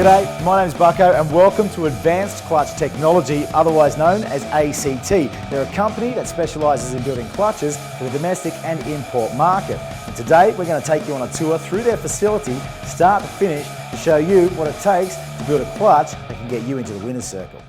G'day, my name's Bucko and welcome to Advanced Clutch Technology, otherwise known as ACT. They're a company that specialises in building clutches for the domestic and import market. And today we're going to take you on a tour through their facility, start to finish, to show you what it takes to build a clutch that can get you into the winner's circle.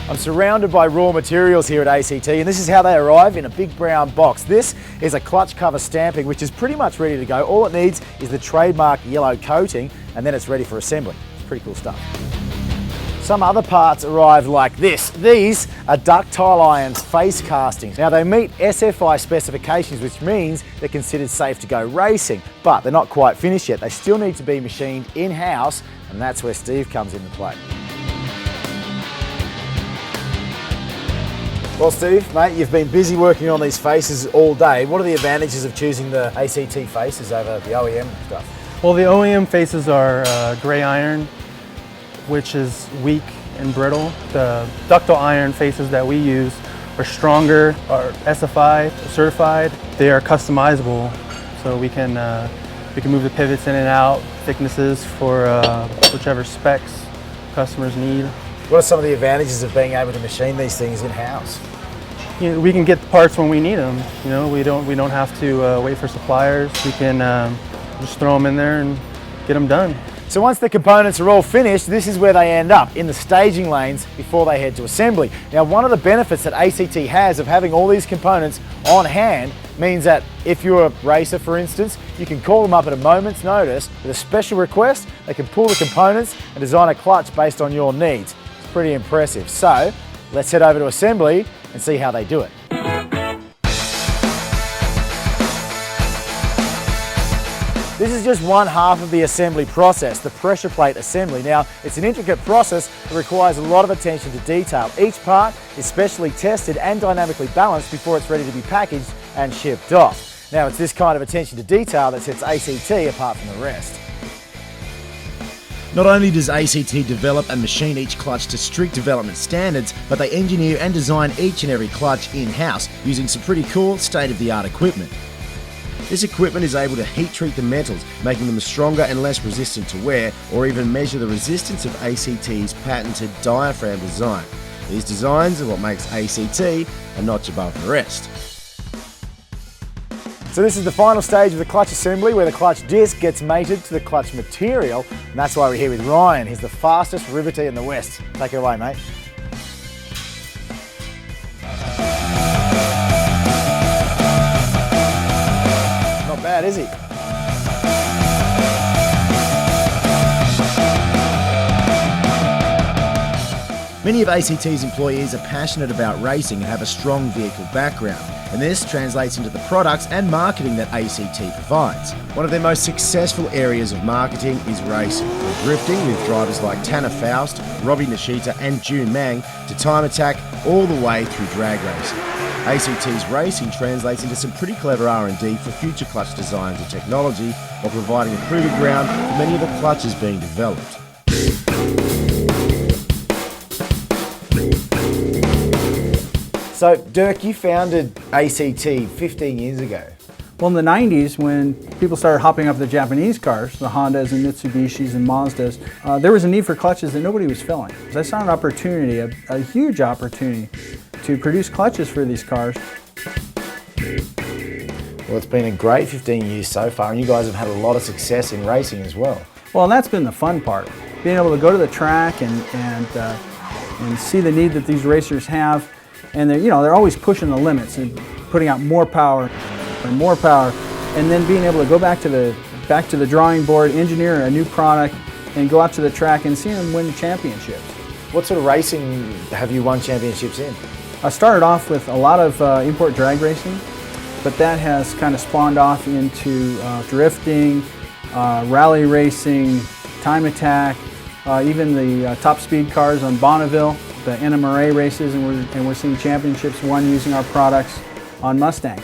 I'm surrounded by raw materials here at ACT, and this is how they arrive in a big brown box. This is a clutch cover stamping, which is pretty much ready to go. All it needs is the trademark yellow coating, and then it's ready for assembly. It's pretty cool stuff. Some other parts arrive like this. These are ductile irons face castings. Now they meet SFI specifications, which means they're considered safe to go racing, but they're not quite finished yet. They still need to be machined in-house, and that's where Steve comes into play. Well, Steve, mate, you've been busy working on these faces all day. What are the advantages of choosing the ACT faces over the OEM stuff? Well, the OEM faces are gray iron, which is weak and brittle. The ductile iron faces that we use are stronger, are SFI certified. They are customizable, so we can move the pivots in and out, thicknesses for whichever specs customers need. What are some of the advantages of being able to machine these things in-house? You know, we can get the parts when we need them. You know, we don't have to wait for suppliers. We can just throw them in there and get them done. So once the components are all finished, this is where they end up, in the staging lanes before they head to assembly. Now, one of the benefits that ACT has of having all these components on hand means that if you're a racer, for instance, you can call them up at a moment's notice with a special request. They can pull the components and design a clutch based on your needs. It's pretty impressive. So let's head over to assembly and see how they do it. This is just one half of the assembly process, the pressure plate assembly. Now, it's an intricate process that requires a lot of attention to detail. Each part is specially tested and dynamically balanced before it's ready to be packaged and shipped off. Now, it's this kind of attention to detail that sets ACT apart from the rest. Not only does ACT develop and machine each clutch to strict development standards, but they engineer and design each and every clutch in-house using some pretty cool state-of-the-art equipment. This equipment is able to heat treat the metals, making them stronger and less resistant to wear, or even measure the resistance of ACT's patented diaphragm design. These designs are what makes ACT a notch above the rest. So this is the final stage of the clutch assembly, where the clutch disc gets mated to the clutch material, and that's why we're here with Ryan. He's the fastest riveter in the West. Take it away, mate. Not bad, is he? Many of ACT's employees are passionate about racing and have a strong vehicle background, and this translates into the products and marketing that ACT provides. One of their most successful areas of marketing is racing, from drifting with drivers like Tanner Faust, Robbie Nishita and June Mang, to time attack all the way through drag racing. ACT's racing translates into some pretty clever R&D for future clutch designs and technology, while providing a proving ground for many of the clutches being developed. So, Dirk, you founded ACT 15 years ago. Well, in the 90s, when people started hopping up the Japanese cars, the Hondas and Mitsubishis and Mazdas, there was a need for clutches that nobody was filling. I saw an opportunity, a huge opportunity, to produce clutches for these cars. Well, it's been a great 15 years so far, and you guys have had a lot of success in racing as well. Well, and that's been the fun part, being able to go to the track and see the need that these racers have. And they're always pushing the limits and putting out more power and more power, and then being able to go back to the drawing board, engineer a new product, and go out to the track and see them win championships. What sort of racing have you won championships in? I started off with a lot of import drag racing, but that has kind of spawned off into drifting, rally racing, time attack, even the top speed cars on Bonneville, the NMRA races, and we're seeing championships won using our products on Mustangs.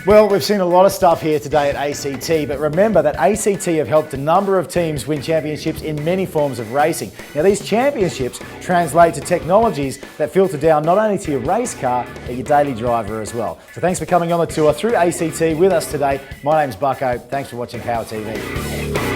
Well, we've seen a lot of stuff here today at ACT, but remember that ACT have helped a number of teams win championships in many forms of racing. Now, these championships translate to technologies that filter down not only to your race car, but your daily driver as well. So thanks for coming on the tour through ACT with us today. My name's Bucko. Thanks for watching Power TV.